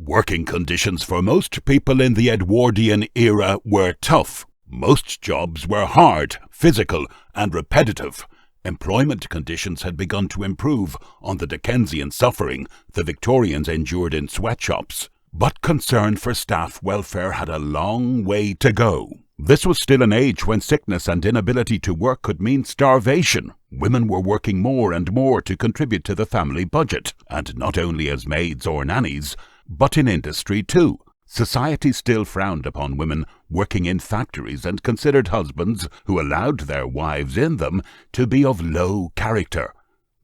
Working conditions for most people in the Edwardian era were tough. Most jobs were hard, physical, and repetitive. Employment conditions had begun to improve on the Dickensian suffering the Victorians endured in sweatshops. But concern for staff welfare had a long way to go. This was still an age when sickness and inability to work could mean starvation. Women were working more and more to contribute to the family budget, and not only as maids or nannies, but in industry too. Society still frowned upon women working in factories and considered husbands who allowed their wives in them to be of low character.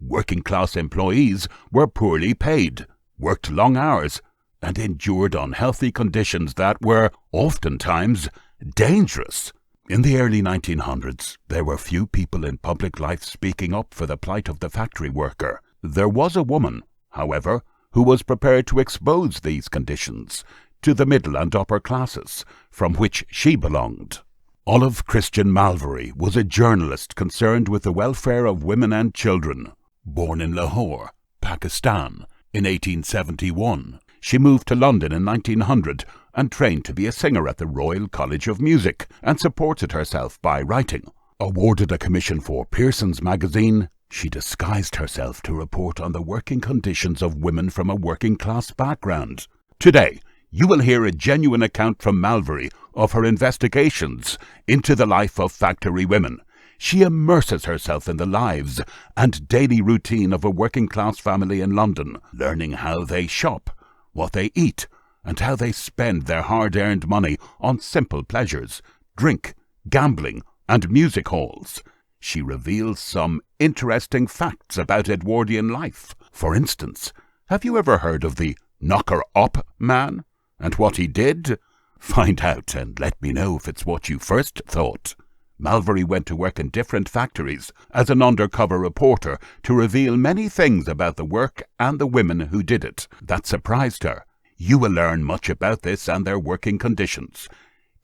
Working-class employees were poorly paid, worked long hours, and endured unhealthy conditions that were, oftentimes, dangerous. In the early 1900s, there were few people in public life speaking up for the plight of the factory worker. There was a woman, however, who was prepared to expose these conditions to the middle and upper classes, from which she belonged. Olive Christian Malvery was a journalist concerned with the welfare of women and children. Born in Lahore, Pakistan, in 1871, she moved to London in 1900 and trained to be a singer at the Royal College of Music and supported herself by writing. Awarded a commission for Pearson's magazine, she disguised herself to report on the working conditions of women from a working-class background. Today, you will hear a genuine account from Malvery of her investigations into the life of factory women. She immerses herself in the lives and daily routine of a working-class family in London, learning how they shop, what they eat, and how they spend their hard-earned money on simple pleasures, drink, gambling, and music halls. She reveals some interesting facts about Edwardian life. For instance, have you ever heard of the knocker-up man and what he did? Find out and let me know if it's what you first thought. Malvery went to work in different factories as an undercover reporter to reveal many things about the work and the women who did it that surprised her. You will learn much about this and their working conditions.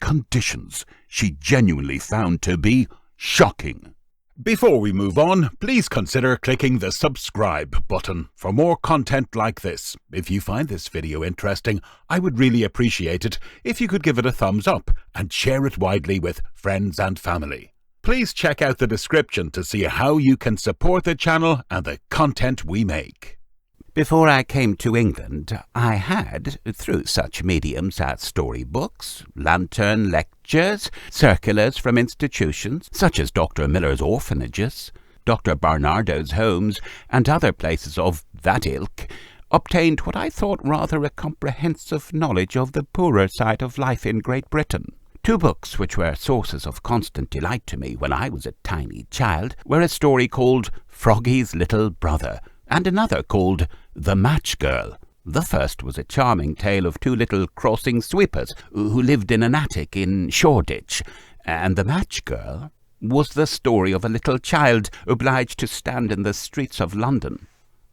Conditions she genuinely found to be shocking. Before we move on, please consider clicking the subscribe button for more content like this. If you find this video interesting, I would really appreciate it if you could give it a thumbs up and share it widely with friends and family. Please check out the description to see how you can support the channel and the content we make. Before I came to England, I had, through such mediums as storybooks, lantern lectures, circulars from institutions such as Dr. Miller's orphanages, Dr. Barnardo's homes, and other places of that ilk, obtained what I thought rather a comprehensive knowledge of the poorer side of life in Great Britain. Two books which were sources of constant delight to me when I was a tiny child were a story called Froggy's Little Brother, and another called The Match Girl. The first was a charming tale of two little crossing sweepers who lived in an attic in Shoreditch, and The Match Girl was the story of a little child obliged to stand in the streets of London.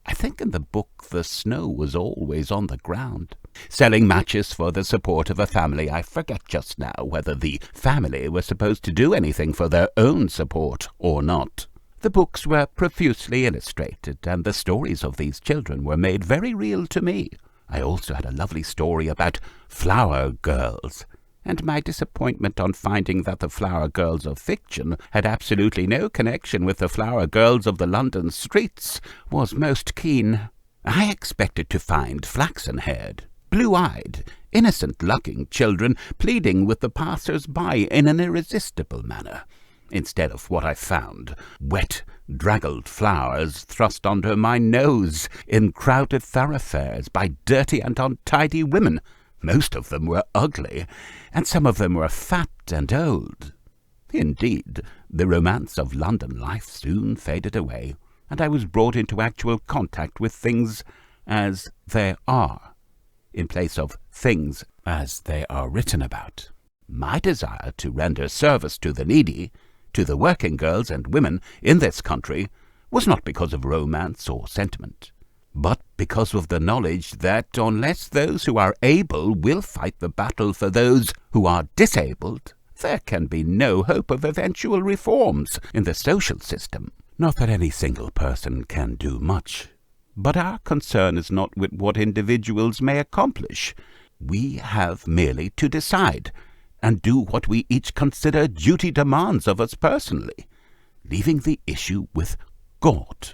I think in the book the snow was always on the ground, selling matches for the support of a family. I forget just now whether the family were supposed to do anything for their own support or not. The books were profusely illustrated, and the stories of these children were made very real to me. I also had a lovely story about flower girls, and my disappointment on finding that the flower girls of fiction had absolutely no connection with the flower girls of the London streets was most keen. I expected to find flaxen-haired, blue-eyed, innocent-looking children pleading with the passers-by in an irresistible manner, instead of what I found, wet, draggled flowers thrust under my nose in crowded thoroughfares by dirty and untidy women. Most of them were ugly, and some of them were fat and old. Indeed, the romance of London life soon faded away, and I was brought into actual contact with things as they are, in place of things as they are written about. My desire to render service to the needy, to the working girls and women in this country, was not because of romance or sentiment, but because of the knowledge that unless those who are able will fight the battle for those who are disabled, there can be no hope of eventual reforms in the social system. Not that any single person can do much, But our concern is not with what individuals may accomplish. We have merely to decide, and do what we each consider duty demands of us personally, leaving the issue with God.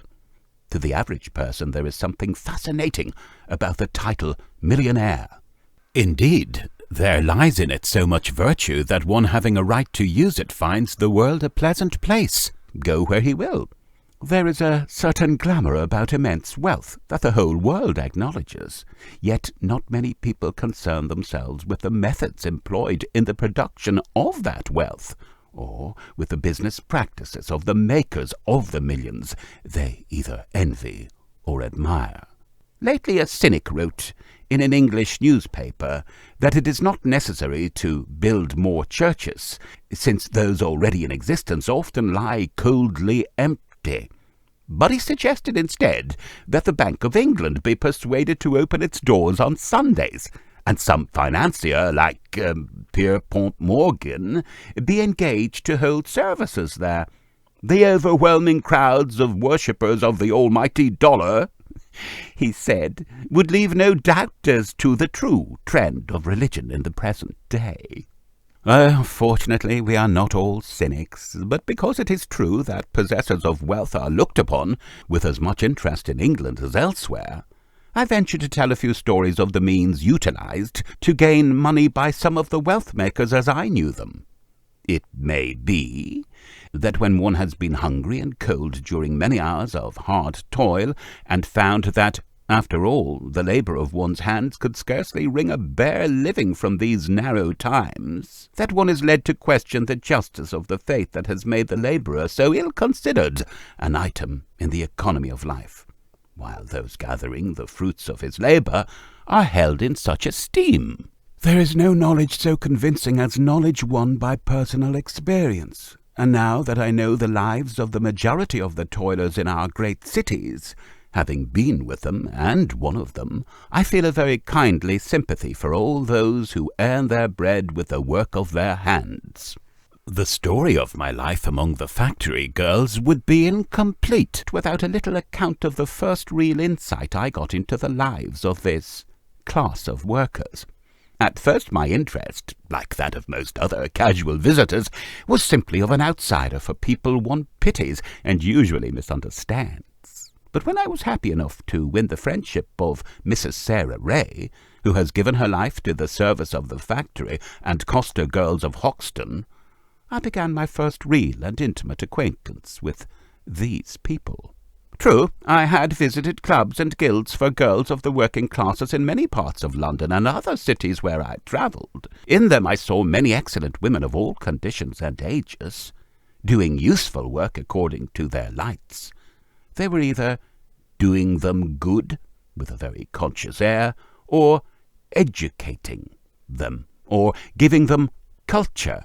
To the average person there is something fascinating about the title millionaire. Indeed, there lies in it so much virtue that one having a right to use it finds the world a pleasant place, go where he will. There is a certain glamour about immense wealth that the whole world acknowledges, yet not many people concern themselves with the methods employed in the production of that wealth, or with the business practices of the makers of the millions they either envy or admire. Lately a cynic wrote in an English newspaper that it is not necessary to build more churches, since those already in existence often lie coldly empty. But he suggested instead that the Bank of England be persuaded to open its doors on Sundays, and some financier like Pierpont Morgan be engaged to hold services there. The overwhelming crowds of worshippers of the almighty dollar, he said, would leave no doubt as to the true trend of religion in the present day. Fortunately, we are not all cynics, but because it is true that possessors of wealth are looked upon with as much interest in England as elsewhere, I venture to tell a few stories of the means utilized to gain money by some of the wealth-makers as I knew them. It may be that when one has been hungry and cold during many hours of hard toil, and found that, after all, the labour of one's hands could scarcely wring a bare living from these narrow times, that one is led to question the justice of the fate that has made the labourer so ill-considered an item in the economy of life, while those gathering the fruits of his labour are held in such esteem. There is no knowledge so convincing as knowledge won by personal experience, and now that I know the lives of the majority of the toilers in our great cities, having been with them and one of them, I feel a very kindly sympathy for all those who earn their bread with the work of their hands. The story of my life among the factory girls would be incomplete without a little account of the first real insight I got into the lives of this class of workers. At first my interest, like that of most other casual visitors, was simply of an outsider for people one pities and usually misunderstands. But when I was happy enough to win the friendship of Mrs. Sarah Ray, who has given her life to the service of the factory and coster girls of Hoxton, I began my first real and intimate acquaintance with these people. True, I had visited clubs and guilds for girls of the working classes in many parts of London and other cities where I travelled. In them I saw many excellent women of all conditions and ages, doing useful work according to their lights. They were either doing them good, with a very conscious air, or educating them, or giving them culture.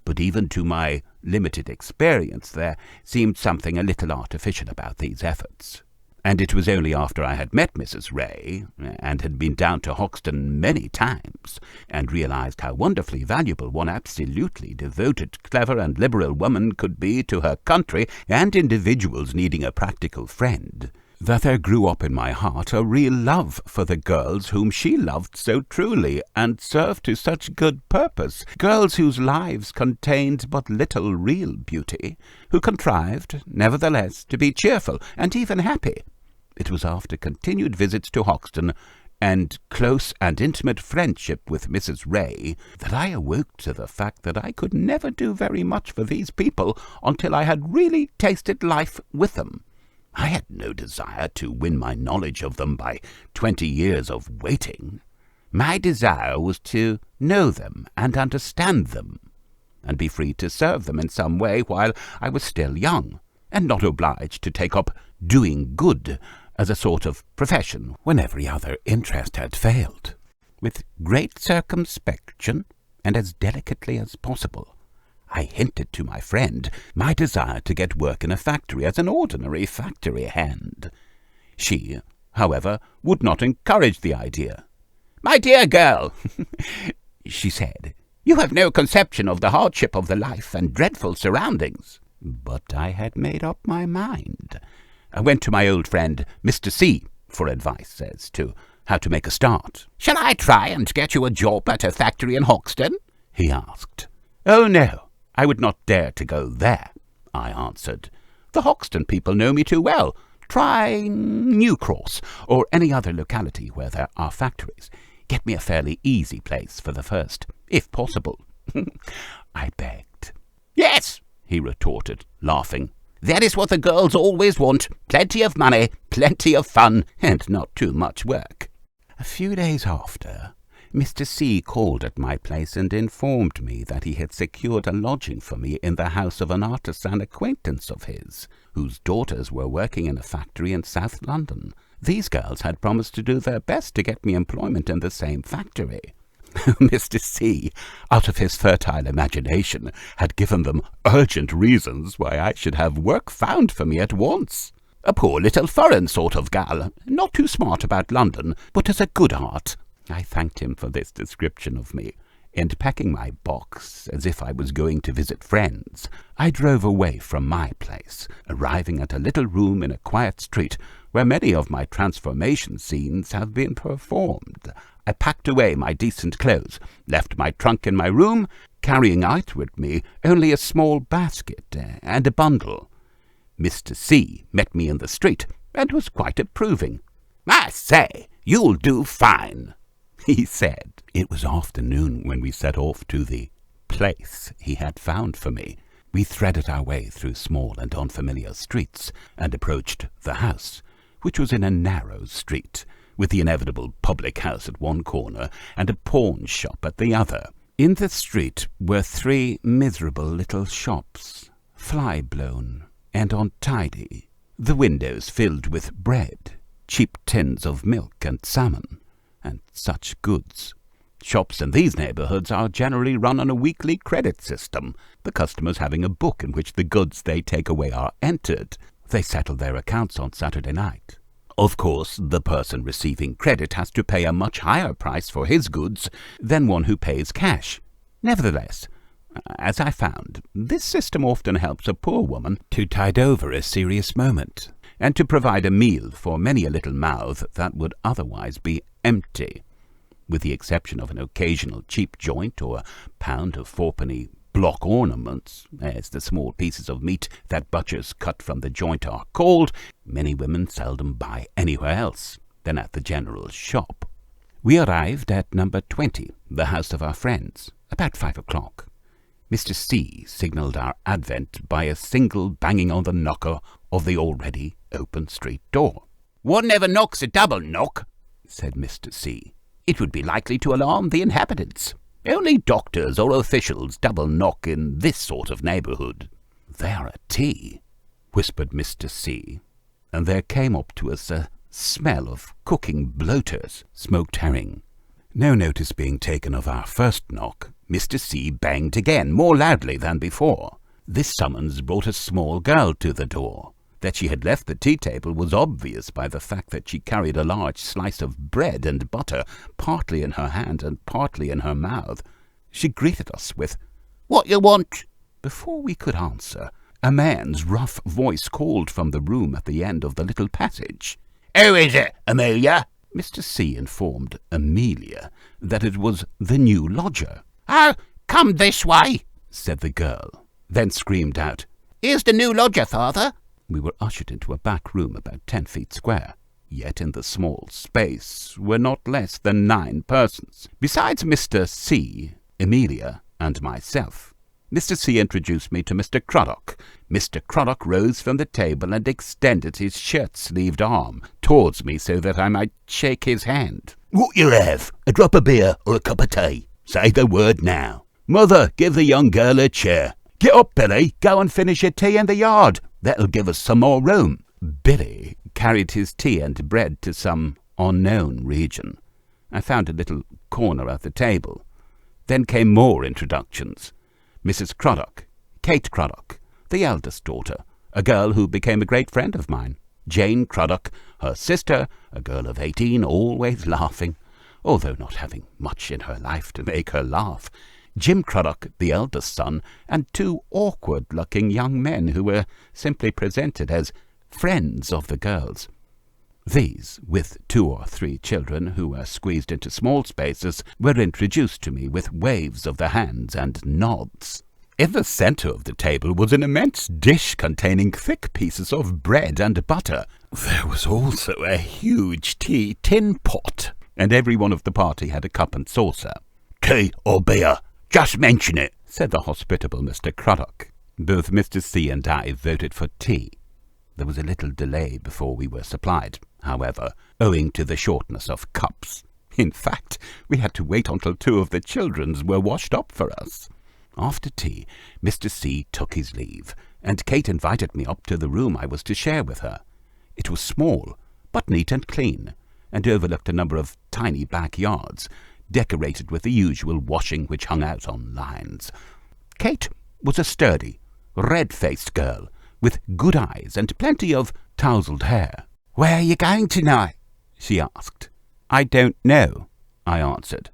But even to my limited experience there seemed something a little artificial about these efforts. And it was only after I had met Mrs. Ray, and had been down to Hoxton many times, and realized how wonderfully valuable one absolutely devoted, clever and liberal woman could be to her country and individuals needing a practical friend, that there grew up in my heart a real love for the girls whom she loved so truly and served to such good purpose, girls whose lives contained but little real beauty, who contrived, nevertheless, to be cheerful and even happy. It was after continued visits to Hoxton and close and intimate friendship with Mrs. Ray that I awoke to the fact that I could never do very much for these people until I had really tasted life with them. I had no desire to win my knowledge of them by 20 years of waiting. My desire was to know them and understand them, and be free to serve them in some way while I was still young, and not obliged to take up doing good as a sort of profession when every other interest had failed. With great circumspection, and as delicately as possible, I hinted to my friend my desire to get work in a factory as an ordinary factory hand. She, however, would not encourage the idea. "My dear girl," she said, "you have no conception of the hardship of the life and dreadful surroundings." But I had made up my mind. I went to my old friend Mr. C for advice as to how to make a start. "Shall I try and get you a job at a factory in Hoxton?" he asked. "Oh, no, I would not dare to go there," I answered. "The Hoxton people know me too well. Try New Cross or any other locality where there are factories. Get me a fairly easy place for the first, if possible." I begged. "Yes," he retorted, laughing. "That is what the girls always want. Plenty of money, plenty of fun, and not too much work." A few days after, Mr. C called at my place and informed me that he had secured a lodging for me in the house of an artisan acquaintance of his, whose daughters were working in a factory in South London. These girls had promised to do their best to get me employment in the same factory. Mr. C, out of his fertile imagination, had given them urgent reasons why I should have work found for me at once. A poor little foreign sort of gal, not too smart about London, but has a good heart. I thanked him for this description of me, and packing my box as if I was going to visit friends, I drove away from my place, arriving at a little room in a quiet street where many of my transformation scenes have been performed. I packed away my decent clothes, left my trunk in my room, carrying out with me only a small basket and a bundle. Mr. C met me in the street and was quite approving. "I say, you'll do fine," he said. It was afternoon when we set off to the place he had found for me. We threaded our way through small and unfamiliar streets and approached the house, which was in a narrow street, with the inevitable public house at one corner and a pawn shop at the other. In the street were 3 miserable little shops, fly-blown and untidy, the windows filled with bread, cheap tins of milk and salmon, and such goods. Shops in these neighbourhoods are generally run on a weekly credit system, the customers having a book in which the goods they take away are entered. They settle their accounts on Saturday night. Of course, the person receiving credit has to pay a much higher price for his goods than one who pays cash. Nevertheless, as I found, this system often helps a poor woman to tide over a serious moment, and to provide a meal for many a little mouth that would otherwise be empty. With the exception of an occasional cheap joint or a pound of 4-penny block ornaments, as the small pieces of meat that butchers cut from the joint are called, many women seldom buy anywhere else than at the general shop. We arrived at number 20, the house of our friends, about 5 o'clock. Mr. C signalled our advent by a single banging on the knocker of the already open street door. "One never knocks a double knock," said Mr. C. "It would be likely to alarm the inhabitants. Only doctors or officials double knock in this sort of neighbourhood." "They are at tea," whispered Mr. C, and there came up to us a smell of cooking bloaters, smoked herring. No notice being taken of our first knock, Mr. C banged again, more loudly than before. This summons brought a small girl to the door. That she had left the tea-table was obvious by the fact that she carried a large slice of bread and butter, partly in her hand and partly in her mouth. She greeted us with, "What you want?" Before we could answer, a man's rough voice called from the room at the end of the little passage. "Who is it, Amelia?" Mr. C informed Amelia that it was the new lodger. "Oh, come this way," said the girl, then screamed out, "Here's the new lodger, father." We were ushered into a back room about 10 feet square, yet in the small space were not less than 9 persons, besides Mr. C, Amelia, and myself. Mr. C introduced me to Mr. Craddock. Mr. Craddock rose from the table and extended his shirt-sleeved arm towards me so that I might shake his hand. "What you have? A drop of beer or a cup of tea? Say the word now. Mother, give the young girl a chair. Get up, Billy. Go and finish your tea in the yard. That'll give us some more room." Billy carried his tea and bread to some unknown region. I found a little corner at the table. Then came more introductions. Mrs. Craddock, Kate Craddock, the eldest daughter, a girl who became a great friend of mine. Jane Craddock, her sister, a girl of 18, always laughing, although not having much in her life to make her laugh. Jim Craddock, the eldest son, and 2 awkward-looking young men who were simply presented as friends of the girls. These, with 2 or 3 children who were squeezed into small spaces, were introduced to me with waves of the hands and nods. In the centre of the table was an immense dish containing thick pieces of bread and butter. There was also a huge tea tin pot, and every one of the party had a cup and saucer. "Tea or beer? Just mention it," said the hospitable Mr. Craddock. Both Mr. C and I voted for tea. There was a little delay before we were supplied, however, owing to the shortness of cups. In fact, we had to wait until 2 of the children were washed up for us. After tea, Mr. C took his leave, and Kate invited me up to the room I was to share with her. It was small, but neat and clean, and overlooked a number of tiny backyards, decorated with the usual washing which hung out on lines. Kate was a sturdy, red-faced girl, with good eyes and plenty of tousled hair. "Where are you going tonight?" she asked. "I don't know," I answered.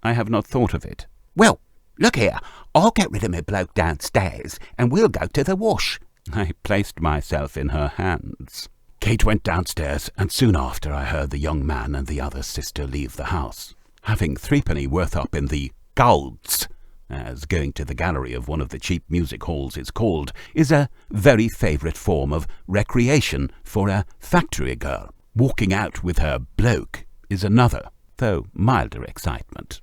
"I have not thought of it." "Well, look here, I'll get rid of my bloke downstairs, and we'll go to the wash." I placed myself in her hands. Kate went downstairs, and soon after I heard the young man and the other sister leave the house. Having 3 worth up in the golds, as going to the gallery of one of the cheap music halls is called, is a very favourite form of recreation for a factory girl. Walking out with her bloke is another, though milder excitement.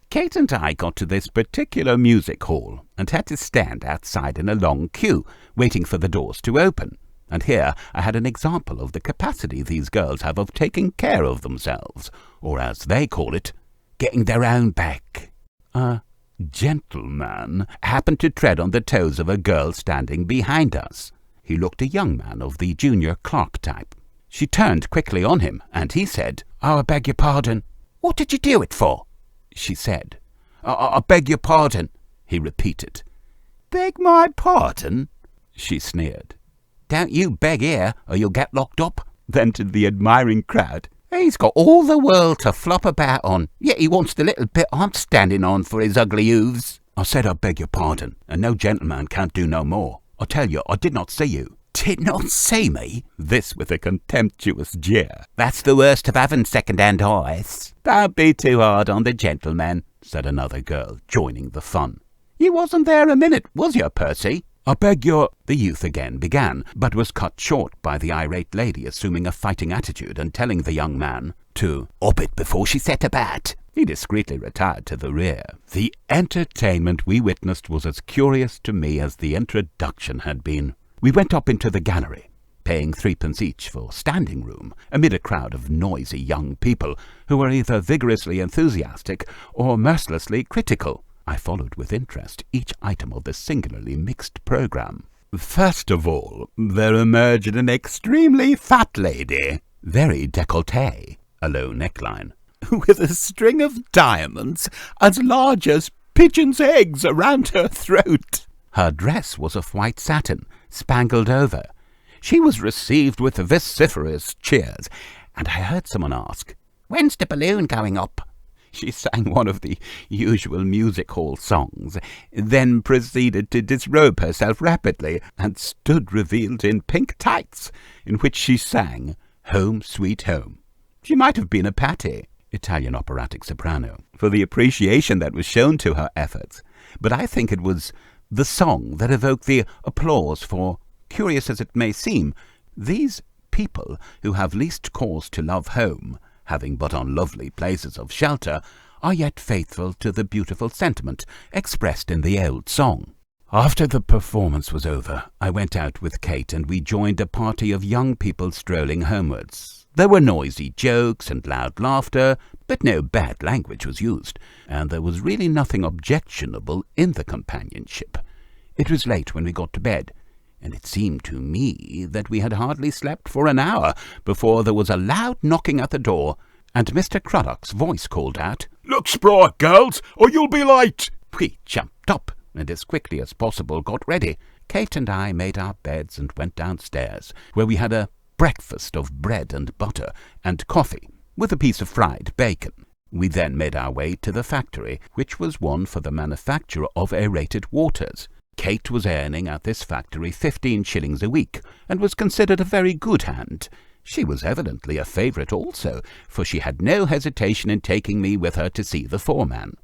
Kate and I got to this particular music hall and had to stand outside in a long queue, waiting for the doors to open. And here I had an example of the capacity these girls have of taking care of themselves, or as they call it, getting their own back. A gentleman happened to tread on the toes of a girl standing behind us. He looked a young man of the junior clerk type. She turned quickly on him, and he said, "Oh, I beg your pardon." "What did you do it for?" she said. I beg your pardon," he repeated. "Beg my pardon?" she sneered. "Don't you beg here, or you'll get locked up." Then to the admiring crowd, "He's got all the world to flop about on, yet he wants the little bit I'm standing on for his ugly hooves." I said I beg your pardon, and no gentleman can't do no more. I tell you, I did not see you. "Did not see me?" This with a contemptuous jeer. "That's the worst of having second-hand eyes." "Don't be too hard on the gentleman," said another girl, joining the fun. "You wasn't there a minute, was you, Percy?" "I beg your—" The youth again began, but was cut short by the irate lady assuming a fighting attitude and telling the young man to "up it before she set about." He discreetly retired to the rear. The entertainment we witnessed was as curious to me as the introduction had been. We went up into the gallery, paying 3 each for standing room, amid a crowd of noisy young people who were either vigorously enthusiastic or mercilessly critical. I followed with interest each item of the singularly mixed programme. First of all, there emerged an extremely fat lady, very décolleté, a low neckline, with a string of diamonds as large as pigeons' eggs around her throat. Her dress was of white satin, spangled over. She was received with vociferous cheers, and I heard someone ask, "When's the balloon going up?" She sang one of the usual music hall songs, then proceeded to disrobe herself rapidly, and stood revealed in pink tights, in which she sang "Home, Sweet Home." She might have been a Patti, Italian operatic soprano, for the appreciation that was shown to her efforts, but I think it was the song that evoked the applause, for, curious as it may seem, these people who have least cause to love home, having but unlovely places of shelter, are yet faithful to the beautiful sentiment expressed in the old song. After the performance was over, I went out with Kate, and we joined a party of young people strolling homewards. There were noisy jokes and loud laughter, but no bad language was used, and there was really nothing objectionable in the companionship. It was late when we got to bed, and it seemed to me that we had hardly slept for an hour before there was a loud knocking at the door, and Mr. Craddock's voice called out, "Look spry, girls, or you'll be late." We jumped up, and as quickly as possible got ready. Kate and I made our beds and went downstairs, where we had a breakfast of bread and butter and coffee, with a piece of fried bacon. We then made our way to the factory, which was one for the manufacture of aerated waters. Kate was earning at this factory 15 shillings a week, and was considered a very good hand. She was evidently a favourite also, for she had no hesitation in taking me with her to see the foreman.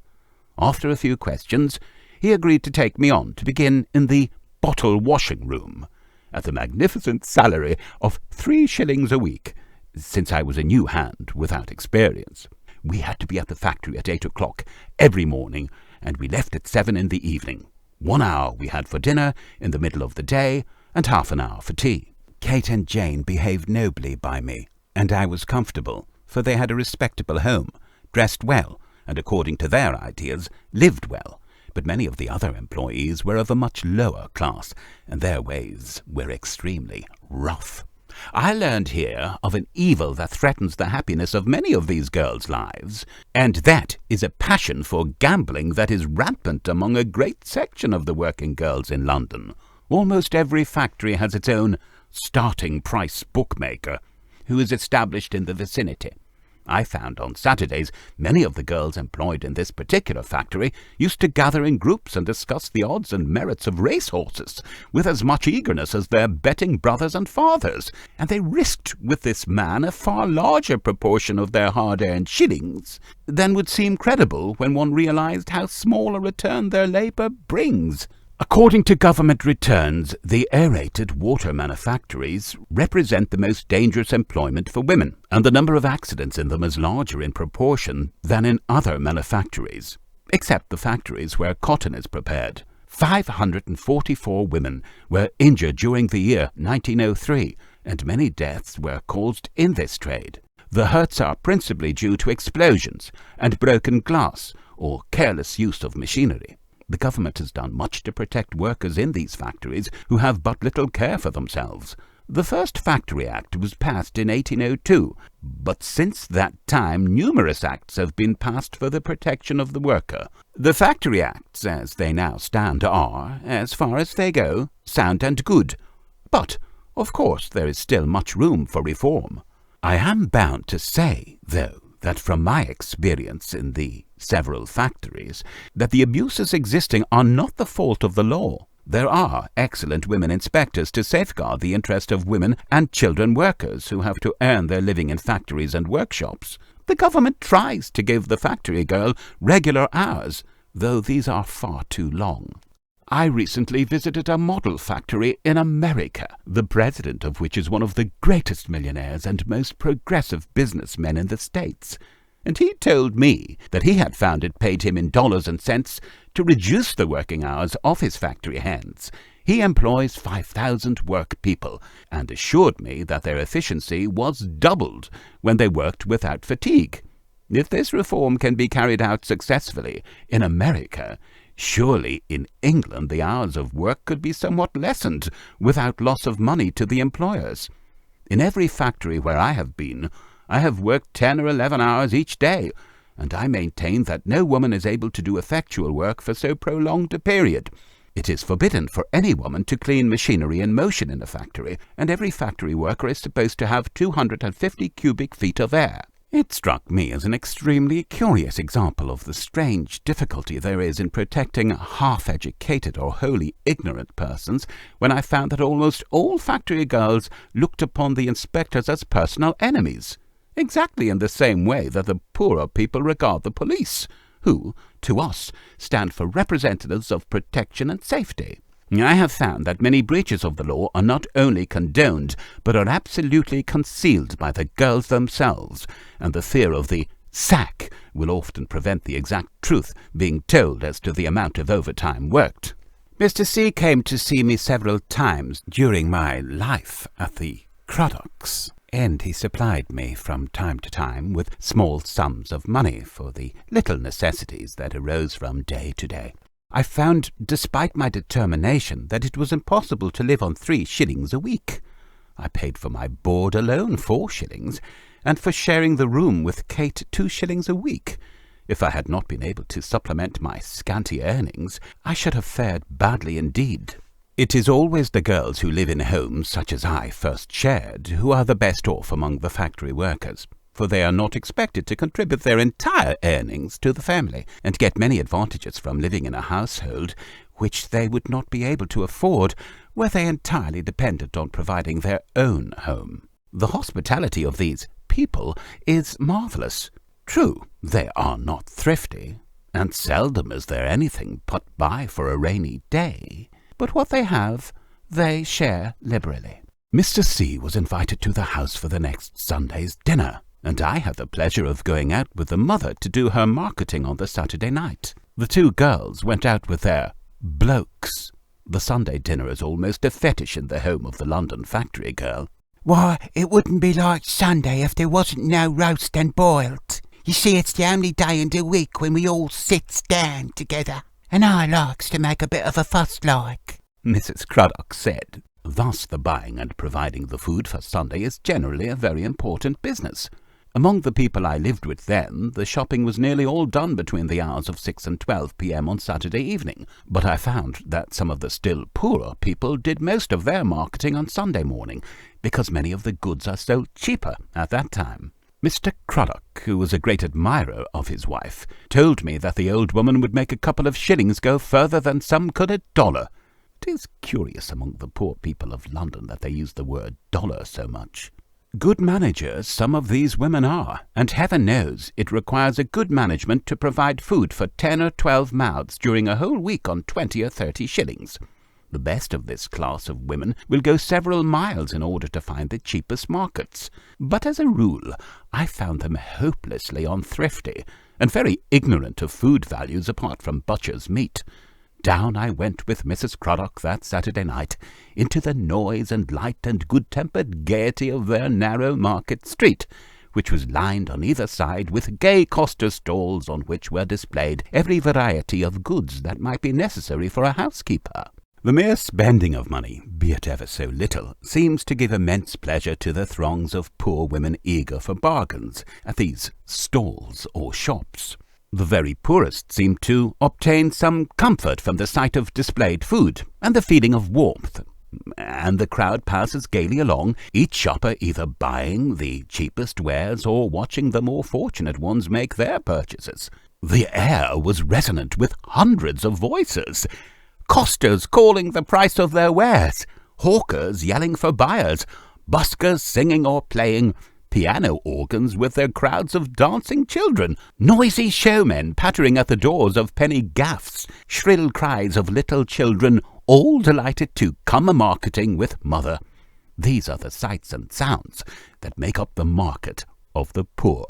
After a few questions, he agreed to take me on to begin in the bottle washing room, at the magnificent salary of 3 shillings a week, since I was a new hand without experience. We had to be at the factory at 8 o'clock every morning, and we left at 7 in the evening. 1 hour we had for dinner in the middle of the day, and half an hour for tea. Kate and Jane behaved nobly by me, and I was comfortable, for they had a respectable home, dressed well, and according to their ideas, lived well. But many of the other employees were of a much lower class, and their ways were extremely rough. I learned here of an evil that threatens the happiness of many of these girls' lives, and that is a passion for gambling that is rampant among a great section of the working girls in London. Almost every factory has its own starting price bookmaker, who is established in the vicinity. I found on Saturdays many of the girls employed in this particular factory used to gather in groups and discuss the odds and merits of racehorses with as much eagerness as their betting brothers and fathers, and they risked with this man a far larger proportion of their hard-earned shillings than would seem credible when one realized how small a return their labour brings. According to government returns, the aerated water manufactories represent the most dangerous employment for women, and the number of accidents in them is larger in proportion than in other manufactories, except the factories where cotton is prepared. 544 women were injured during the year 1903, and many deaths were caused in this trade. The hurts are principally due to explosions and broken glass or careless use of machinery. The government has done much to protect workers in these factories who have but little care for themselves. The first Factory Act was passed in 1802, but since that time numerous acts have been passed for the protection of the worker. The Factory Acts, as they now stand, are, as far as they go, sound and good. But, of course, there is still much room for reform. I am bound to say, though, that from my experience in the several factories, that the abuses existing are not the fault of the law. There are excellent women inspectors to safeguard the interest of women and children workers who have to earn their living in factories and workshops. The government tries to give the factory girl regular hours, though these are far too long. I recently visited a model factory in America, the president of which is one of the greatest millionaires and most progressive businessmen in the States, and he told me that he had found it paid him in dollars and cents to reduce the working hours of his factory hands. He employs 5,000 work people, and assured me that their efficiency was doubled when they worked without fatigue. If this reform can be carried out successfully in America, surely in England the hours of work could be somewhat lessened without loss of money to the employers. In every factory where I have been, I have worked 10 or 11 hours each day, and I maintain that no woman is able to do effectual work for so prolonged a period. It is forbidden for any woman to clean machinery in motion in a factory, and every factory worker is supposed to have 250 cubic feet of air. It struck me as an extremely curious example of the strange difficulty there is in protecting half-educated or wholly ignorant persons when I found that almost all factory girls looked upon the inspectors as personal enemies, exactly in the same way that the poorer people regard the police, who, to us, stand for representatives of protection and safety. I have found that many breaches of the law are not only condoned, but are absolutely concealed by the girls themselves, and the fear of the sack will often prevent the exact truth being told as to the amount of overtime worked. Mr. C. came to see me several times during my life at the Cruddocks, and he supplied me from time to time with small sums of money for the little necessities that arose from day to day. I found, despite my determination, that it was impossible to live on 3 shillings a week. I paid for my board alone 4 shillings, and for sharing the room with Kate 2 shillings a week. If I had not been able to supplement my scanty earnings, I should have fared badly indeed. It is always the girls who live in homes such as I first shared who are the best off among the factory workers, for they are not expected to contribute their entire earnings to the family, and get many advantages from living in a household which they would not be able to afford were they entirely dependent on providing their own home. The hospitality of these people is marvellous. True, they are not thrifty, and seldom is there anything put by for a rainy day, but what they have, they share liberally. Mr. C. was invited to the house for the next Sunday's dinner, and I had the pleasure of going out with the mother to do her marketing on the Saturday night. The two girls went out with their blokes. The Sunday dinner is almost a fetish in the home of the London factory girl. Why, it wouldn't be like Sunday if there wasn't no roast and boiled. You see, it's the only day in the week when we all sits down together, and I likes to make a bit of a fuss like," Mrs. Craddock said. Thus the buying and providing the food for Sunday is generally a very important business. Among the people I lived with then, the shopping was nearly all done between the hours of 6 and 12 p.m. on Saturday evening, but I found that some of the still poorer people did most of their marketing on Sunday morning, because many of the goods are sold cheaper at that time. Mr. Craddock, who was a great admirer of his wife, told me that the old woman would make a couple of shillings go further than some could a dollar. It is curious among the poor people of London that they use the word dollar so much. Good managers some of these women are, and heaven knows it requires a good management to provide food for 10 or 12 mouths during a whole week on 20 or 30 shillings. The best of this class of women will go several miles in order to find the cheapest markets, but as a rule I found them hopelessly unthrifty, and very ignorant of food values apart from butcher's meat. Down I went with Mrs. Craddock that Saturday night, into the noise and light and good-tempered gaiety of their narrow market street, which was lined on either side with gay coster stalls on which were displayed every variety of goods that might be necessary for a housekeeper. The mere spending of money, be it ever so little, seems to give immense pleasure to the throngs of poor women eager for bargains at these stalls or shops. The very poorest seem to obtain some comfort from the sight of displayed food and the feeling of warmth, and the crowd passes gaily along, each shopper either buying the cheapest wares or watching the more fortunate ones make their purchases. The air was resonant with hundreds of voices, costers calling the price of their wares, hawkers yelling for buyers, buskers singing or playing, piano organs with their crowds of dancing children, noisy showmen pattering at the doors of penny gaffs, shrill cries of little children, all delighted to come a-marketing with mother. These are the sights and sounds that make up the market of the poor.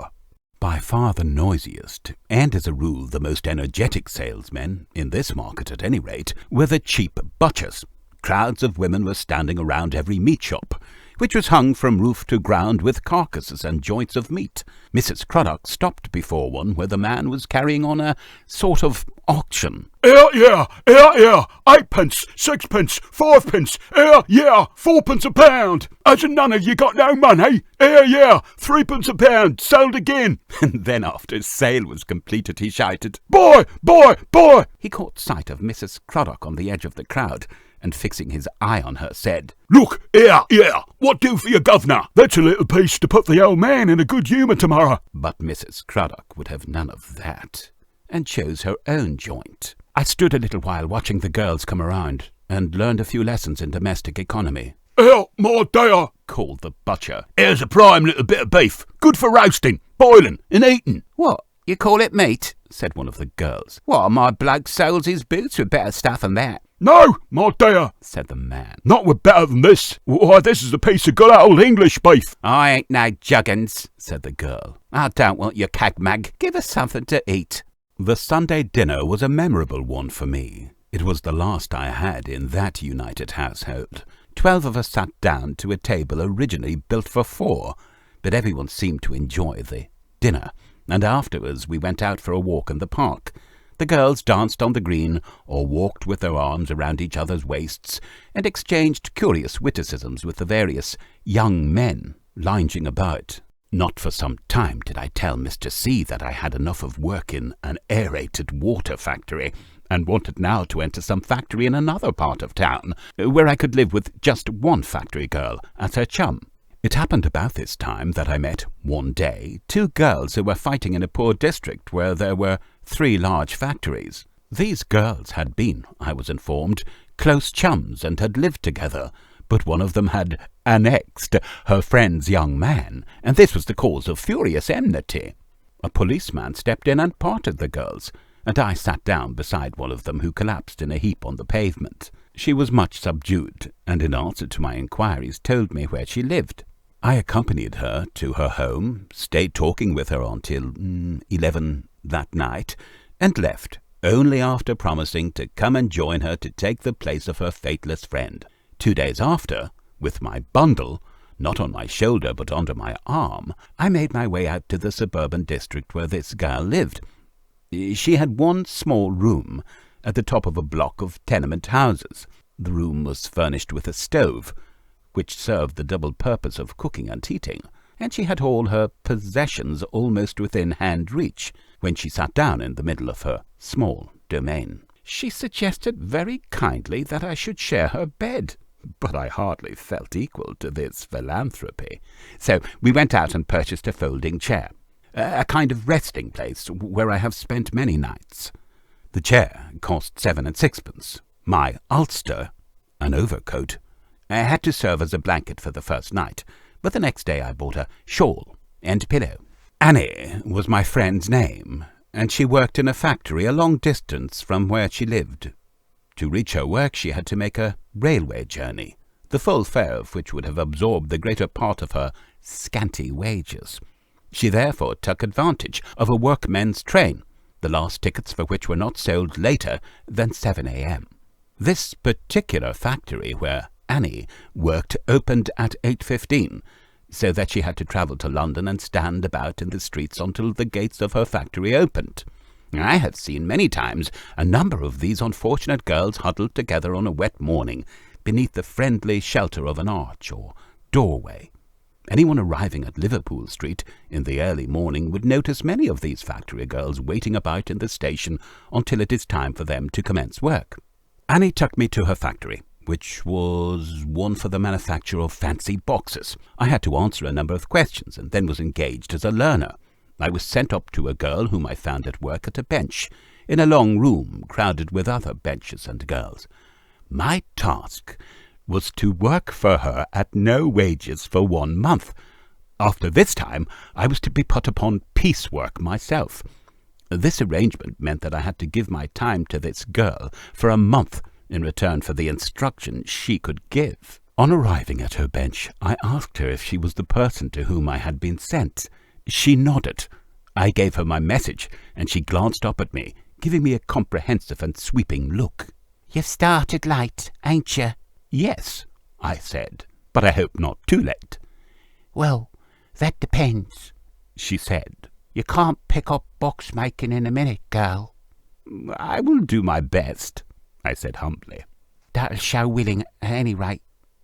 By far the noisiest, and as a rule the most energetic salesmen, in this market at any rate, were the cheap butchers. Crowds of women were standing around every meat shop, which was hung from roof to ground with carcasses and joints of meat. Mrs. Craddock stopped before one where the man was carrying on a sort of auction. Here, 8pence, 6pence, 5pence, here, 4pence a pound. Hasn't none of you got no money? Here, 3pence a pound, sold again. And then after sale was completed he shouted, Boy! He caught sight of Mrs. Craddock on the edge of the crowd, and fixing his eye on her said, Look, here, what do for your governor? That's a little piece to put the old man in a good humour tomorrow. But Mrs. Craddock would have none of that, and chose her own joint. I stood a little while watching the girls come around, and learned a few lessons in domestic economy. Here, my dear, called the butcher. Here's a prime little bit of beef, good for roasting, boiling, and eating. What, you call it meat? Said one of the girls. Well, my bloke soles his boots with better stuff than that. No, my dear, said the man. Not with better than this. Why, this is a piece of good old English beef. I ain't no juggins, said the girl. I don't want your cag-mag. Give us something to eat. The Sunday dinner was a memorable one for me. It was the last I had in that united household. 12 of us sat down to a table originally built for 4, but everyone seemed to enjoy the dinner, and afterwards we went out for a walk in the park. The girls danced on the green, or walked with their arms around each other's waists, and exchanged curious witticisms with the various young men lounging about. Not for some time did I tell Mr. C that I had enough of work in an aerated water factory, and wanted now to enter some factory in another part of town, where I could live with just one factory girl as her chum. It happened about this time that I met, one day, 2 girls who were fighting in a poor district where there were 3 large factories. These girls had been, I was informed, close chums and had lived together, but one of them had annexed her friend's young man, and this was the cause of furious enmity. A policeman stepped in and parted the girls, and I sat down beside one of them, who collapsed in a heap on the pavement. She was much subdued, and in answer to my inquiries told me where she lived. I accompanied her to her home, stayed talking with her until 11 that night, and left, only after promising to come and join her to take the place of her faithless friend. 2 days after, with my bundle, not on my shoulder but under my arm, I made my way out to the suburban district where this girl lived. She had one small room at the top of a block of tenement houses. The room was furnished with a stove, which served the double purpose of cooking and heating, and she had all her possessions almost within hand reach when she sat down in the middle of her small domain. She suggested very kindly that I should share her bed, but I hardly felt equal to this philanthropy. So we went out and purchased a folding chair, a kind of resting place where I have spent many nights. The chair cost 7 and 6pence. My ulster, an overcoat, had to serve as a blanket for the first night, but the next day I bought a shawl and pillow. Annie was my friend's name, and she worked in a factory a long distance from where she lived. To reach her work she had to make a railway journey, the full fare of which would have absorbed the greater part of her scanty wages. She therefore took advantage of a workmen's train, the last tickets for which were not sold later than 7 a.m. This particular factory where Annie worked opened at 8:15, so that she had to travel to London and stand about in the streets until the gates of her factory opened. I have seen many times a number of these unfortunate girls huddled together on a wet morning beneath the friendly shelter of an arch or doorway. Anyone arriving at Liverpool Street in the early morning would notice many of these factory girls waiting about in the station until it is time for them to commence work. Annie took me to her factory, which was one for the manufacture of fancy boxes. I had to answer a number of questions and then was engaged as a learner. I was sent up to a girl whom I found at work at a bench, in a long room crowded with other benches and girls. My task was to work for her at no wages for 1 month. After this time, I was to be put upon piecework myself. This arrangement meant that I had to give my time to this girl for a month in return for the instruction she could give. On arriving at her bench, I asked her if she was the person to whom I had been sent. She nodded. I gave her my message, and she glanced up at me, giving me a comprehensive and sweeping look. "You've started late, ain't you?" "Yes," I said, "but I hope not too late." "Well, that depends," she said. "You can't pick up box making in a minute, girl." "I will do my best," I said humbly. "That'll show willing at any rate,"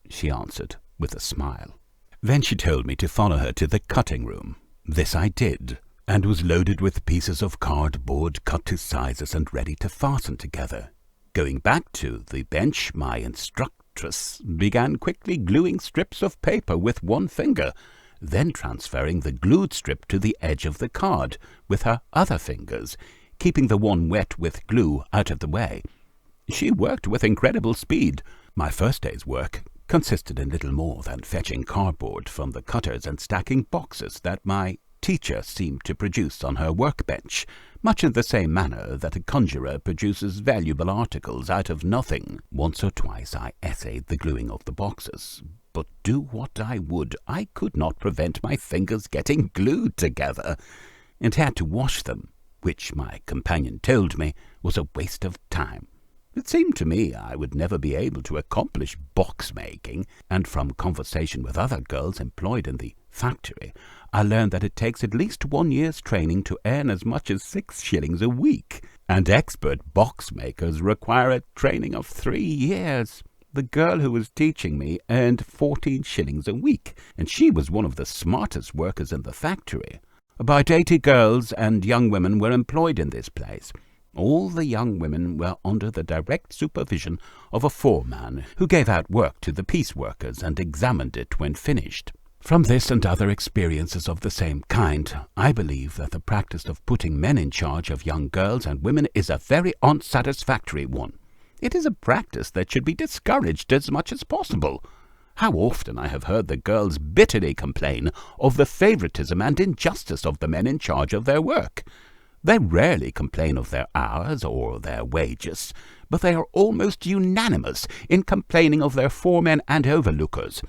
she answered with a smile. Then she told me to follow her to the cutting room. This I did, and was loaded with pieces of cardboard cut to sizes and ready to fasten together. Going back to the bench, my instructress began quickly gluing strips of paper with one finger, then transferring the glued strip to the edge of the card with her other fingers, keeping the one wet with glue out of the way. She worked with incredible speed. My first day's work consisted in little more than fetching cardboard from the cutters and stacking boxes that my teacher seemed to produce on her workbench, much in the same manner that a conjurer produces valuable articles out of nothing. Once or twice I essayed the gluing of the boxes, but do what I would, I could not prevent my fingers getting glued together, and had to wash them, which my companion told me was a waste of time. It seemed to me I would never be able to accomplish box-making, and from conversation with other girls employed in the factory, I learned that it takes at least 1 year's training to earn as much as 6 shillings a week, and expert box-makers require a training of 3 years. The girl who was teaching me earned 14 shillings a week, and she was one of the smartest workers in the factory. About 80 girls and young women were employed in this place. All the young women were under the direct supervision of a foreman who gave out work to the piece workers and examined it when finished. From this and other experiences of the same kind, I believe that the practice of putting men in charge of young girls and women is a very unsatisfactory one. It is a practice that should be discouraged as much as possible. How often I have heard the girls bitterly complain of the favouritism and injustice of the men in charge of their work. They rarely complain of their hours or their wages, but they are almost unanimous in complaining of their foremen and overlookers.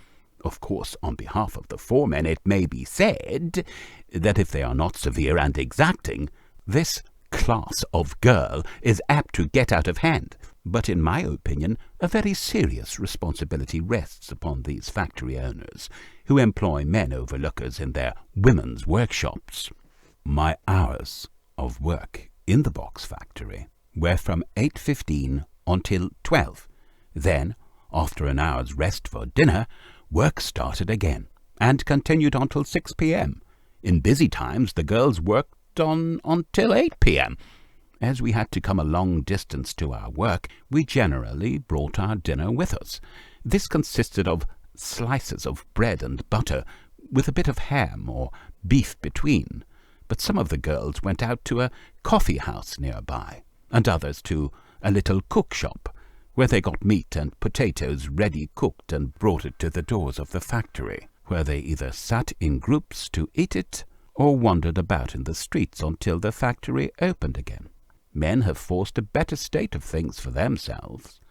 Of course, on behalf of the foremen it may be said that if they are not severe and exacting, this class of girl is apt to get out of hand. But in my opinion, a very serious responsibility rests upon these factory owners, who employ men overlookers in their women's workshops. My hours of work in the box factory were from 8:15 until 12. Then, after an hour's rest for dinner, work started again, and continued until 6 p.m. In busy times the girls worked on until 8 p.m. As we had to come a long distance to our work, we generally brought our dinner with us. This consisted of slices of bread and butter, with a bit of ham or beef between. But some of the girls went out to a coffee house nearby, and others to a little cook shop, where they got meat and potatoes ready cooked and brought it to the doors of the factory, where they either sat in groups to eat it or wandered about in the streets until the factory opened again. Men have forced a better state of things for themselves.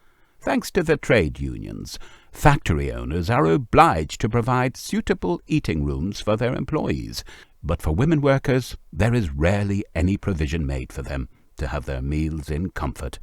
Thanks to the trade unions, factory owners are obliged to provide suitable eating rooms for their employees, but for women workers there is rarely any provision made for them to have their meals in comfort.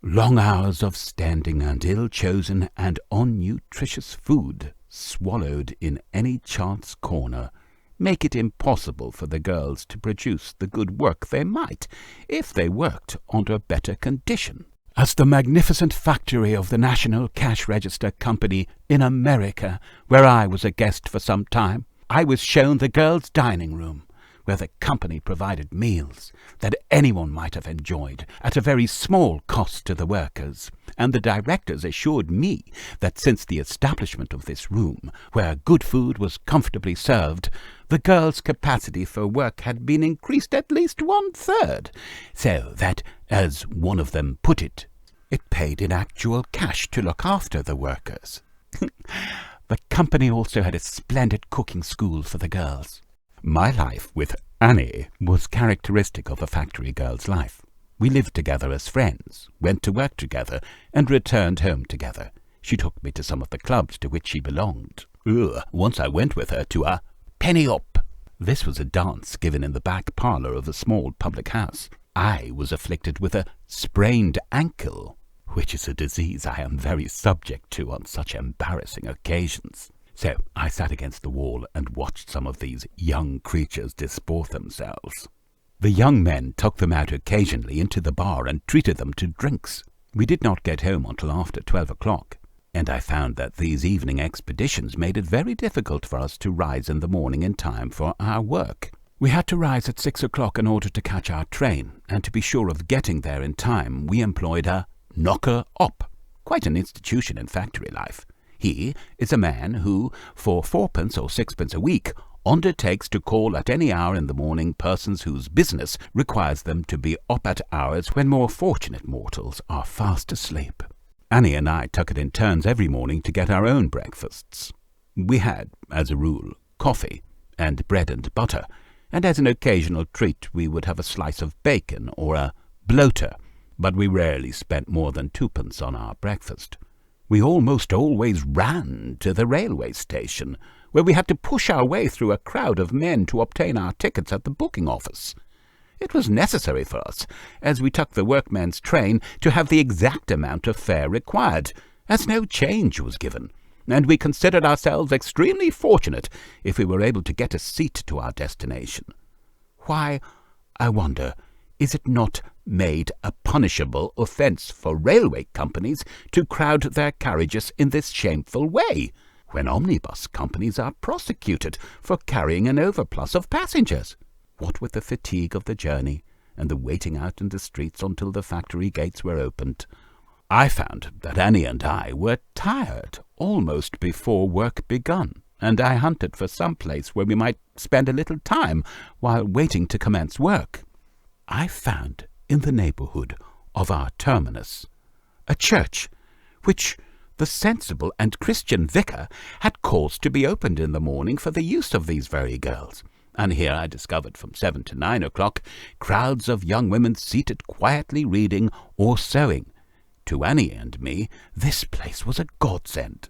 Long hours of standing and ill-chosen and unnutritious food, swallowed in any chance corner, make it impossible for the girls to produce the good work they might if they worked under better condition. As the magnificent factory of the National Cash Register Company in America, where I was a guest for some time, I was shown the girls' dining room, where the company provided meals that anyone might have enjoyed at a very small cost to the workers, and the directors assured me that since the establishment of this room, where good food was comfortably served, the girls' capacity for work had been increased at least 1/3, so that, as one of them put it, it paid in actual cash to look after the workers. The company also had a splendid cooking school for the girls. My life with Annie was characteristic of a factory girl's life. We lived together as friends, went to work together, and returned home together. She took me to some of the clubs to which she belonged. Once I went with her to a penny up. This was a dance given in the back parlour of a small public house. I was afflicted with a sprained ankle, which is a disease I am very subject to on such embarrassing occasions. So I sat against the wall and watched some of these young creatures disport themselves. The young men took them out occasionally into the bar and treated them to drinks. We did not get home until after 12 o'clock, and I found that these evening expeditions made it very difficult for us to rise in the morning in time for our work. We had to rise at 6 o'clock in order to catch our train, and to be sure of getting there in time, we employed a knocker-up, quite an institution in factory life. He is a man who, for 4p or 6p a week, undertakes to call at any hour in the morning persons whose business requires them to be up at hours when more fortunate mortals are fast asleep. Annie and I took it in turns every morning to get our own breakfasts. We had, as a rule, coffee and bread and butter, and as an occasional treat we would have a slice of bacon or a bloater, but we rarely spent more than 2p on our breakfast. We almost always ran to the railway station, where we had to push our way through a crowd of men to obtain our tickets at the booking office. It was necessary for us, as we took the workmen's train, to have the exact amount of fare required, as no change was given, and we considered ourselves extremely fortunate if we were able to get a seat to our destination. Why, I wonder, is it not made a punishable offence for railway companies to crowd their carriages in this shameful way, when omnibus companies are prosecuted for carrying an overplus of passengers? What with the fatigue of the journey and the waiting out in the streets until the factory gates were opened, I found that Annie and I were tired almost before work begun. and I hunted for some place where we might spend a little time while waiting to commence work. I found in the neighbourhood of our terminus a church which the sensible and Christian vicar had caused to be opened in the morning for the use of these very girls, and here I discovered from 7 to 9 o'clock crowds of young women seated quietly reading or sewing. To Annie and me this place was a godsend.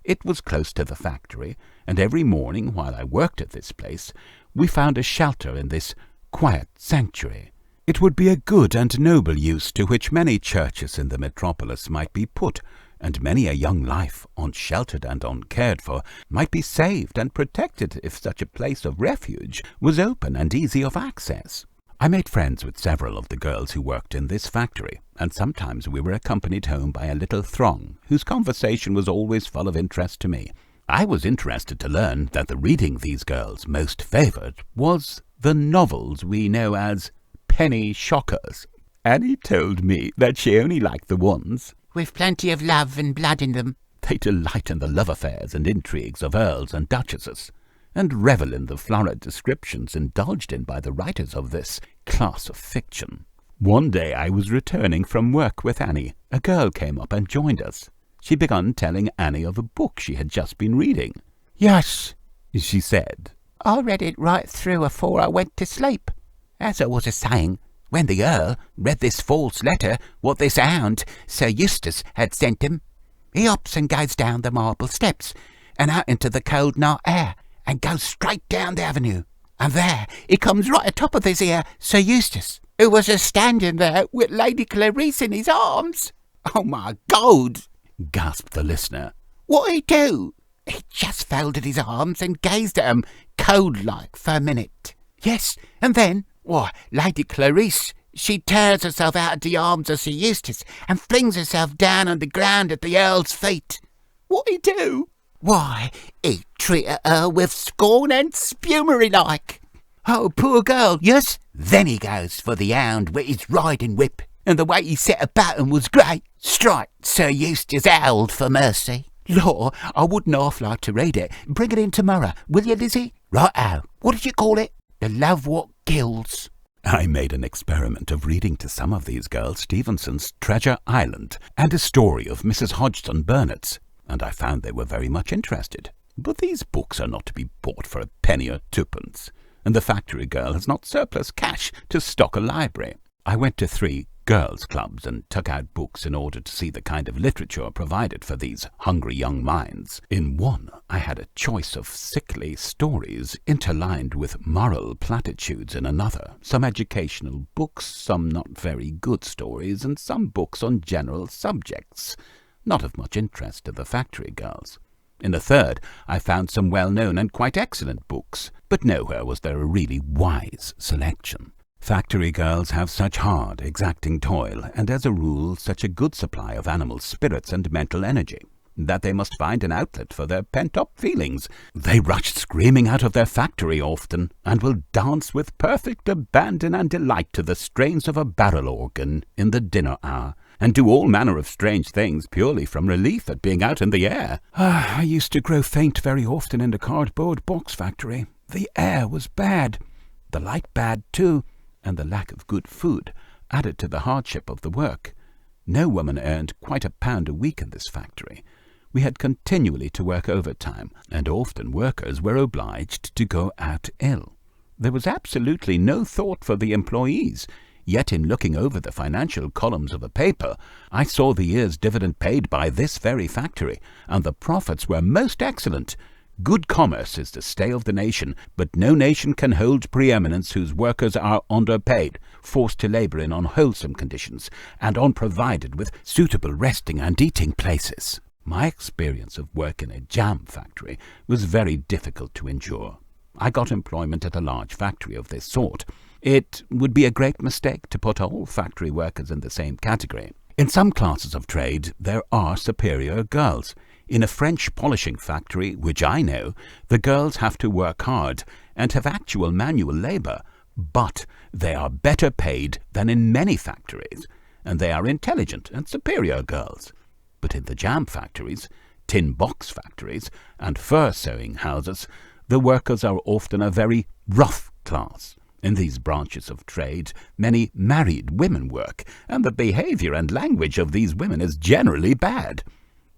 It was close to the factory, and every morning while I worked at this place we found a shelter in this quiet sanctuary. It would be a good and noble use to which many churches in the metropolis might be put, and many a young life, unsheltered and uncared for, might be saved and protected if such a place of refuge was open and easy of access. I made friends with several of the girls who worked in this factory, and sometimes we were accompanied home by a little throng, whose conversation was always full of interest to me. I was interested to learn that the reading these girls most favoured was the novels we know as penny shockers. Annie told me that she only liked the ones with plenty of love and blood in them. They delight in the love affairs and intrigues of earls and duchesses, and revel in the florid descriptions indulged in by the writers of this class of fiction. One day I was returning from work with Annie. A girl came up and joined us. She began telling Annie of a book she had just been reading. "Yes," she said, "I read it right through afore I went to sleep. As I was a-saying, when the Earl read this false letter what this hound, Sir Eustace, had sent him, he hops and goes down the marble steps and out into the cold night air and goes straight down the avenue. And there he comes right atop of this here Sir Eustace, who was a-standing there with Lady Clarice in his arms." "Oh, my God!" gasped the listener. "What'd he do?" "He just folded his arms and gazed at 'em cold-like for a minute. Yes, and then, why, Lady Clarice, she tears herself out of the arms of Sir Eustace and flings herself down on the ground at the Earl's feet." "What'd he do?" "Why, he treated her with scorn and spumery like." "Oh, poor girl, yes." "Then he goes for the hound with his riding whip, and the way he set about him was great. Strike, Sir Eustace howled for mercy. Lor, I wouldn't half like to read it. Bring it in tomorrow, will you, Lizzie?" "Right-o. What did you call it?" "The Love What Kills." I made an experiment of reading to some of these girls Stevenson's Treasure Island and a story of Mrs. Hodgson Burnet's, and I found they were very much interested. But these books are not to be bought for a penny or twopence, and the factory girl has not surplus cash to stock a library. I went to 3 girls' clubs and took out books in order to see the kind of literature provided for these hungry young minds. In one, I had a choice of sickly stories interlined with moral platitudes in another, some educational books, some not very good stories, and some books on general subjects, not of much interest to the factory girls. In the third, I found some well-known and quite excellent books, but nowhere was there a really wise selection. Factory girls have such hard, exacting toil, and as a rule such a good supply of animal spirits and mental energy, that they must find an outlet for their pent-up feelings. They rush screaming out of their factory often, and will dance with perfect abandon and delight to the strains of a barrel organ in the dinner hour, and do all manner of strange things purely from relief at being out in the air. I used to grow faint very often in the cardboard box factory. The air was bad, the light bad too, and the lack of good food added to the hardship of the work. No woman earned quite £1 a week in this factory. We had continually to work overtime, and often workers were obliged to go out ill. There was absolutely no thought for the employees, yet in looking over the financial columns of a paper, I saw the year's dividend paid by this very factory, and the profits were most excellent. Good commerce is the stay of the nation, but no nation can hold preeminence whose workers are underpaid, forced to labour in unwholesome conditions, and unprovided with suitable resting and eating places. My experience of work in a jam factory was very difficult to endure. I got employment at a large factory of this sort. It would be a great mistake to put all factory workers in the same category. In some classes of trade there are superior girls. In a French polishing factory, which I know, the girls have to work hard and have actual manual labour, but they are better paid than in many factories, and they are intelligent and superior girls. But in the jam factories, tin box factories and fur sewing houses, the workers are often a very rough class. In these branches of trade, many married women work, and the behaviour and language of these women is generally bad.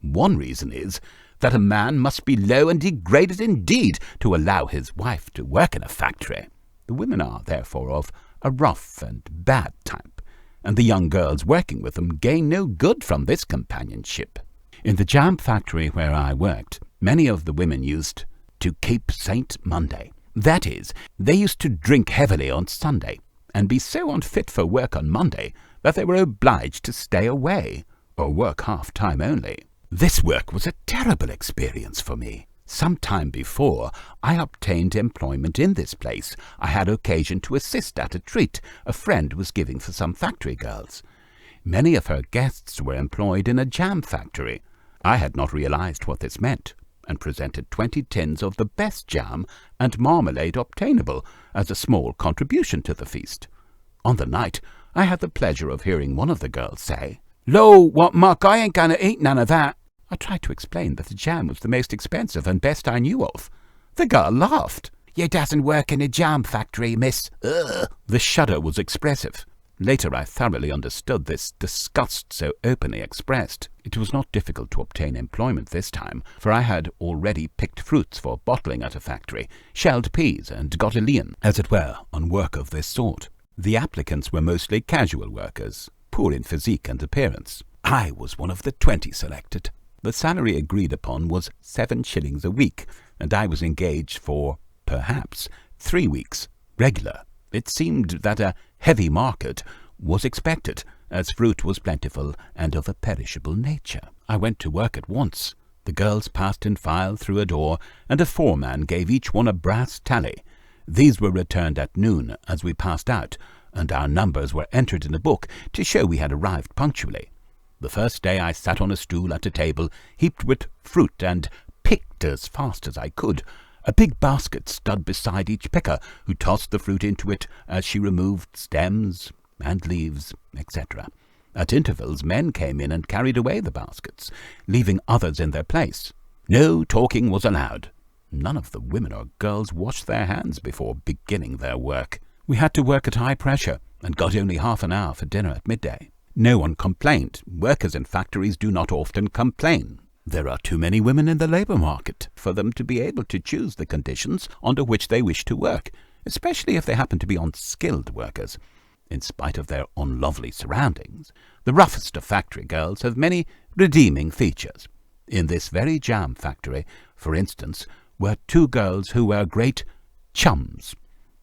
One reason is that a man must be low and degraded indeed to allow his wife to work in a factory. The women are, therefore, of a rough and bad type, and the young girls working with them gain no good from this companionship. In the jam factory where I worked, many of the women used to keep St. Monday. That is, they used to drink heavily on Sunday, and be so unfit for work on Monday that they were obliged to stay away, or work half-time only. This work was a terrible experience for me. Some time before I obtained employment in this place, I had occasion to assist at a treat a friend was giving for some factory girls. Many of her guests were employed in a jam factory. I had not realized what this meant, and presented 20 tins of the best jam and marmalade obtainable as a small contribution to the feast. On the night, I had the pleasure of hearing one of the girls say, "Lo, what muck, I ain't going to eat none of that." I tried to explain that the jam was the most expensive and best I knew of. The girl laughed. "You doesn't work in a jam factory, miss." Ugh. The shudder was expressive. Later I thoroughly understood this disgust so openly expressed. It was not difficult to obtain employment this time, for I had already picked fruits for bottling at a factory, shelled peas and got a lien, as it were, on work of this sort. The applicants were mostly casual workers, poor in physique and appearance. I was one of the 20 selected. The salary agreed upon was 7 shillings a week, and I was engaged for, perhaps, 3 weeks, regular. It seemed that a heavy market was expected, as fruit was plentiful and of a perishable nature. I went to work at once. The girls passed in file through a door, and a foreman gave each one a brass tally. These were returned at noon as we passed out, and our numbers were entered in a book to show we had arrived punctually. The first day I sat on a stool at a table heaped with fruit and picked as fast as I could. A big basket stood beside each picker, who tossed the fruit into it as she removed stems and leaves, etc. At intervals men came in and carried away the baskets, leaving others in their place. No talking was allowed. None of the women or girls washed their hands before beginning their work. We had to work at high pressure, and got only half an hour for dinner at midday. No one complained. Workers in factories do not often complain. There are too many women in the labour market for them to be able to choose the conditions under which they wish to work, especially if they happen to be unskilled workers. In spite of their unlovely surroundings, the roughest of factory girls have many redeeming features. In this very jam factory, for instance, were 2 girls who were great chums.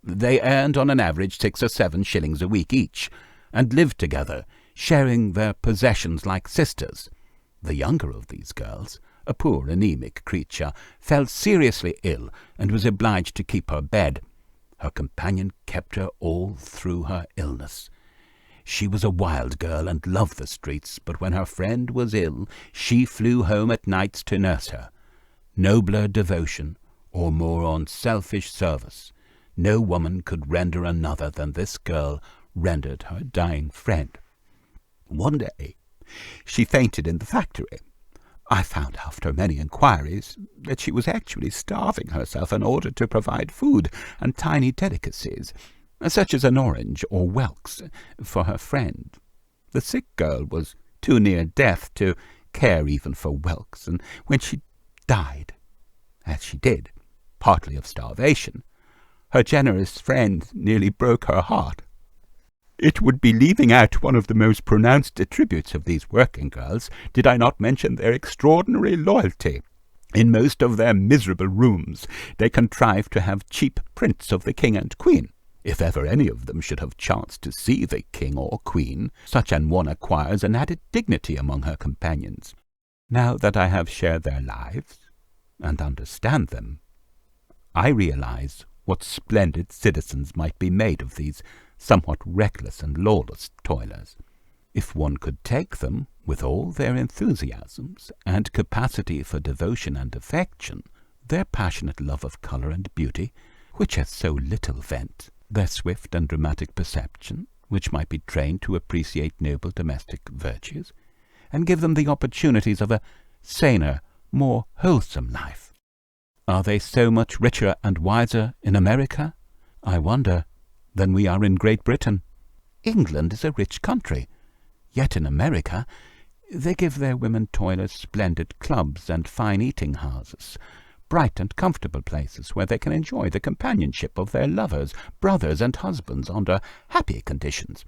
They earned on an average 6 or 7 shillings a week each, and lived together, sharing their possessions like sisters. The younger of these girls, a poor anemic creature, fell seriously ill and was obliged to keep her bed. Her companion kept her all through her illness. She was a wild girl and loved the streets, but when her friend was ill, she flew home at nights to nurse her. Nobler devotion, or more unselfish service, no woman could render another than this girl rendered her dying friend. One day she fainted in the factory. I found after many inquiries that she was actually starving herself in order to provide food and tiny delicacies, such as an orange or whelks, for her friend. The sick girl was too near death to care even for whelks, and when she died, as she did, partly of starvation, her generous friend nearly broke her heart. It would be leaving out one of the most pronounced attributes of these working girls did I not mention their extraordinary loyalty. In most of their miserable rooms they contrived to have cheap prints of the king and queen. If ever any of them should have chanced to see the king or queen, such an one acquires an added dignity among her companions. Now that I have shared their lives and understand them, I realize what splendid citizens might be made of these somewhat reckless and lawless toilers, if one could take them, with all their enthusiasms and capacity for devotion and affection, their passionate love of colour and beauty, which has so little vent, their swift and dramatic perception, which might be trained to appreciate noble domestic virtues, and give them the opportunities of a saner, more wholesome life. Are they so much richer and wiser in America, I wonder, than we are in Great Britain? England is a rich country, yet in America they give their women toilers splendid clubs and fine eating houses, bright and comfortable places where they can enjoy the companionship of their lovers, brothers, and husbands under happy conditions.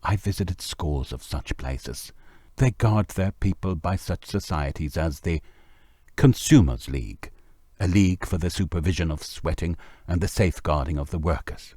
I visited scores of such places. They guard their people by such societies as the Consumers' League, a league for the supervision of sweating and the safeguarding of the workers.